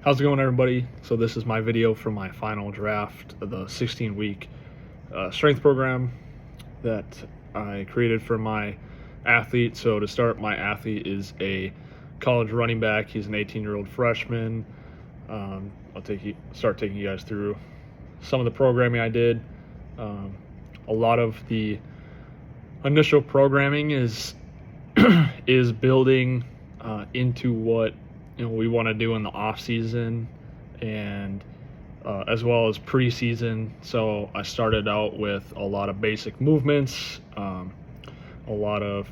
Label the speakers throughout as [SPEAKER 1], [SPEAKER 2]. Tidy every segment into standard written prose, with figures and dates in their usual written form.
[SPEAKER 1] How's it going, everybody? So this is my video for my final draft of the 16-week strength program that I created for my athlete. So to start, my athlete is a college running back. He's an 18-year-old freshman. I'll start taking you guys through some of the programming I did. A lot of the initial programming is is building into what we want to do in the off season and as well as preseason. So I started out with a lot of basic movements, a lot of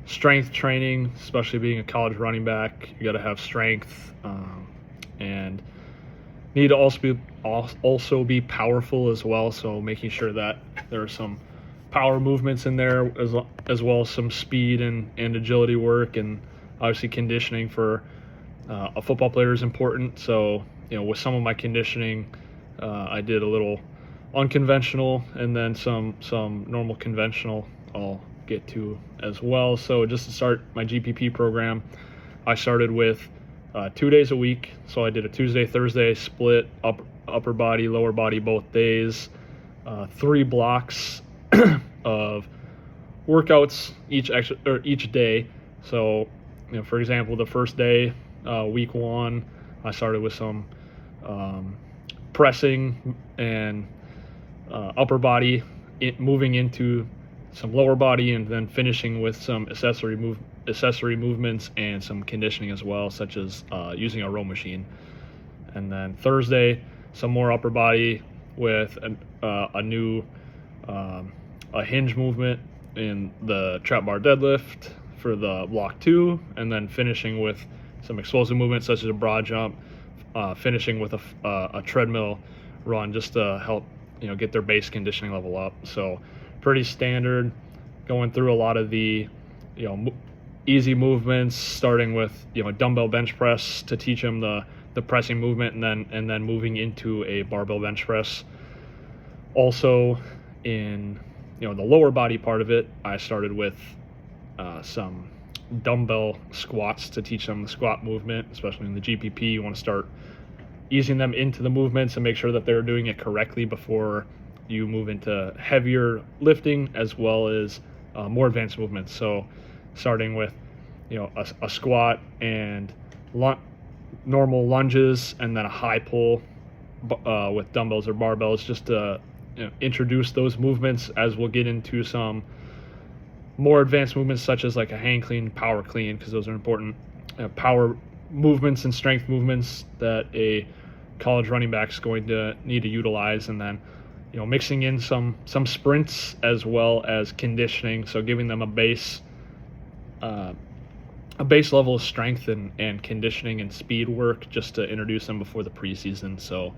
[SPEAKER 1] strength training, especially being a college running back. You got to have strength and need to also be powerful as well. So making sure that there are some power movements in there as well as some speed and agility work, and obviously conditioning for a football player is important. So with some of my conditioning, I did a little unconventional and then some normal conventional I'll get to as well. So just to start my GPP program, I started with 2 days a week. So I did a Tuesday, Thursday split, upper body, lower body both days, 3 blocks of workouts each day. So for example, the first day, week 1, I started with some pressing and upper body, moving into some lower body, and then finishing with some accessory movements and some conditioning as well, such as using a row machine. And then Thursday, some more upper body with a new hinge movement in the trap bar deadlift for the block 2, and then finishing with some explosive movements such as a broad jump, finishing with a treadmill run just to help get their base conditioning level up. So pretty standard, going through a lot of the easy movements, starting with dumbbell bench press to teach them the pressing movement, and then moving into a barbell bench press. Also in the lower body part of it, I started with some dumbbell squats to teach them the squat movement, especially in the GPP. You want to start easing them into the movements and make sure that they're doing it correctly before you move into heavier lifting as well as more advanced movements. So starting with a squat and normal lunges, and then a high pull with dumbbells or barbells, just to introduce those movements, as we'll get into some more advanced movements such as like a hang clean, power clean, because those are important power movements and strength movements that a college running back is going to need to utilize. And then mixing in some sprints as well as conditioning, so giving them a base level of strength and conditioning and speed work just to introduce them before the preseason. So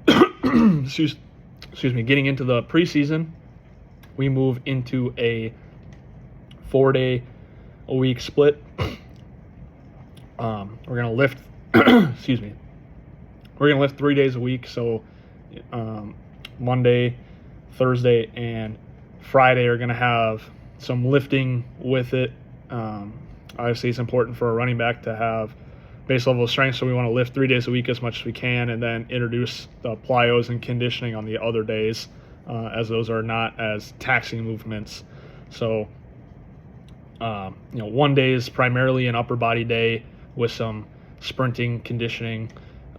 [SPEAKER 1] excuse me, getting into the preseason, we move into a 4-day-a-week split. We're gonna lift excuse me, we're gonna lift 3 days a week. So Monday, Thursday, and Friday are gonna have some lifting with it. Obviously it's important for a running back to have base level of strength, so we want to lift 3 days a week as much as we can, and then introduce the plyos and conditioning on the other days, as those are not as taxing movements. So 1 day is primarily an upper body day with some sprinting, conditioning,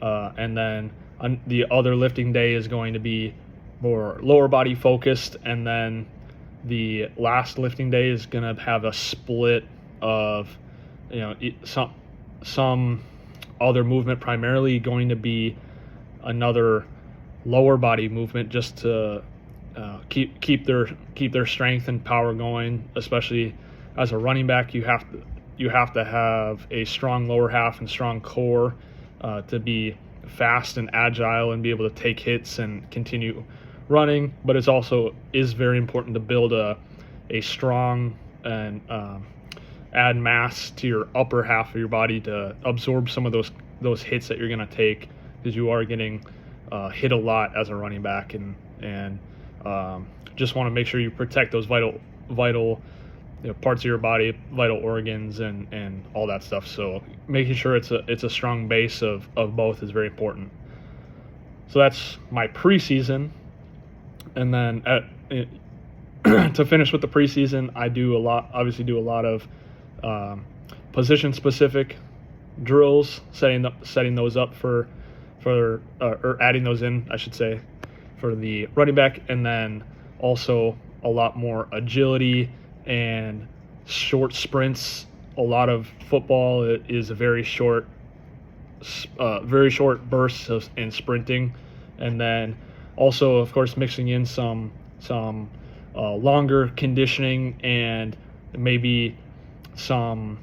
[SPEAKER 1] and then the other lifting day is going to be more lower body focused, and then the last lifting day is going to have a split of some other movement, primarily going to be another lower body movement, just to keep their strength and power going. Especially as a running back, you have to have a strong lower half and strong core to be fast and agile and be able to take hits and continue running. But it's also very important to build a strong and add mass to your upper half of your body to absorb some of those hits that you're going to take, because you are getting hit a lot as a running back, and just want to make sure you protect those vital parts of your body, vital organs, and all that stuff. So making sure it's a strong base of both is very important. So that's my preseason, and then to finish with the preseason, I do a lot of position specific drills, setting those up for or adding those in, I should say, for the running back, and then also a lot more agility and short sprints. A lot of football is a very short bursts in sprinting, and then also, of course, mixing in some longer conditioning and maybe some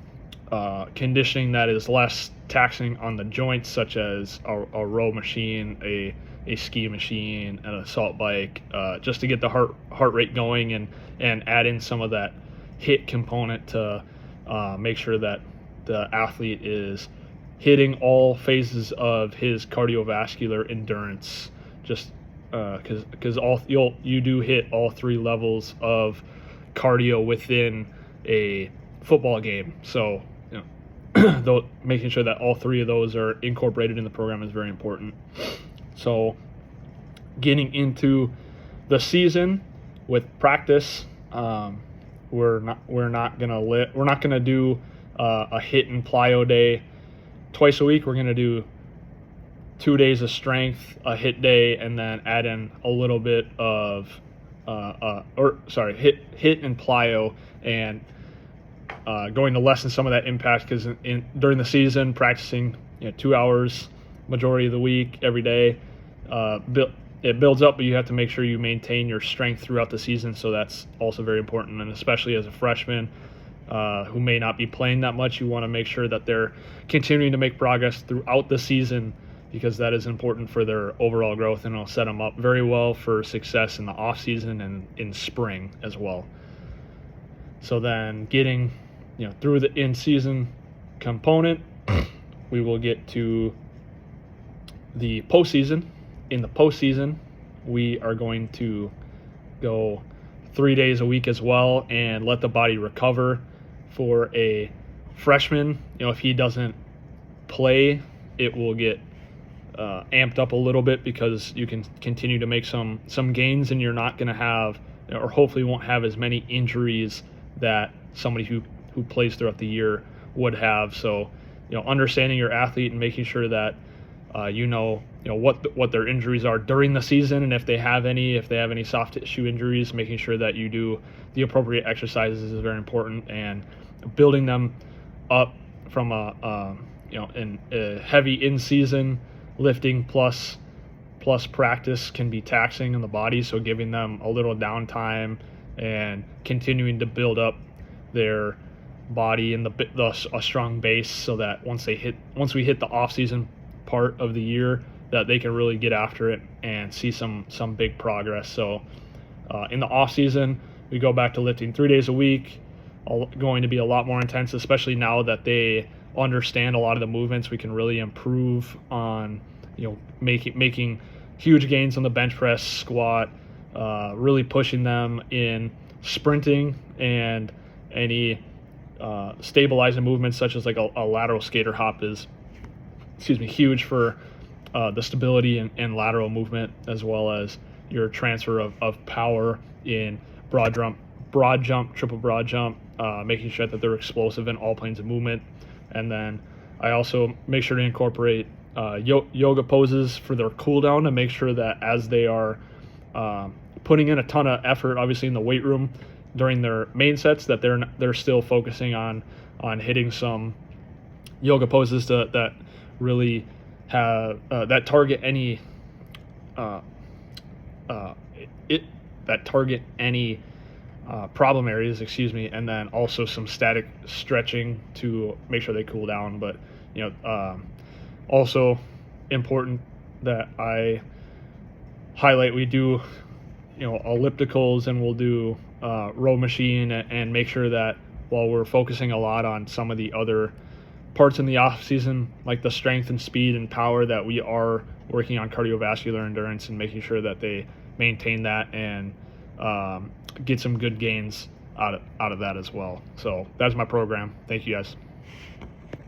[SPEAKER 1] conditioning that is less taxing on the joints, such as a row machine, a ski machine, an assault bike, just to get the heart rate going and add in some of that HIIT component to make sure that the athlete is hitting all phases of his cardiovascular endurance, just because you do hit all three levels of cardio within a football game. So making sure that all three of those are incorporated in the program is very important. So getting into the season with practice, we're not gonna do a HIIT and plyo day twice a week. We're gonna do 2 days of strength, a HIIT day, and then add in a little bit of HIIT and plyo, and going to lessen some of that impact, because during the season, practicing 2 hours majority of the week every day, it builds up, but you have to make sure you maintain your strength throughout the season. So that's also very important, and especially as a freshman who may not be playing that much, you want to make sure that they're continuing to make progress throughout the season, because that is important for their overall growth, and it'll set them up very well for success in the off season and in spring as well. So then getting through the in-season component, we will get to the postseason. In the postseason, we are going to go 3 days a week as well, and let the body recover. For a freshman, if he doesn't play, it will get amped up a little bit, because you can continue to make some gains, and you're not going to have, or hopefully won't have, as many injuries that somebody who plays throughout the year would have. So understanding your athlete and making sure that what their injuries are during the season, and if they have any soft tissue injuries, making sure that you do the appropriate exercises is very important, and building them up from a heavy in-season lifting plus practice can be taxing on the body. So giving them a little downtime and continuing to build up their body and a strong base, so that once we hit the off-season part of the year, that they can really get after it and see some big progress. So in the off season, we go back to lifting 3 days a week, going to be a lot more intense, especially now that they understand a lot of the movements. We can really improve on making huge gains on the bench press, squat, really pushing them in sprinting, and any stabilizing movements such as like a lateral skater hop is huge for the stability and lateral movement, as well as your transfer of power in broad jump, triple broad jump, making sure that they're explosive in all planes of movement. And then I also make sure to incorporate yoga poses for their cool down, to make sure that as they are putting in a ton of effort, obviously in the weight room during their main sets, that they're still focusing on hitting some yoga poses that really have that target any problem areas, and then also some static stretching to make sure they cool down. But also important that I highlight, we do ellipticals, and we'll do row machine, and make sure that while we're focusing a lot on some of the other parts in the off season, like the strength and speed and power, that we are working on cardiovascular endurance and making sure that they maintain that and get some good gains out of that as well. So that's my program. Thank you guys.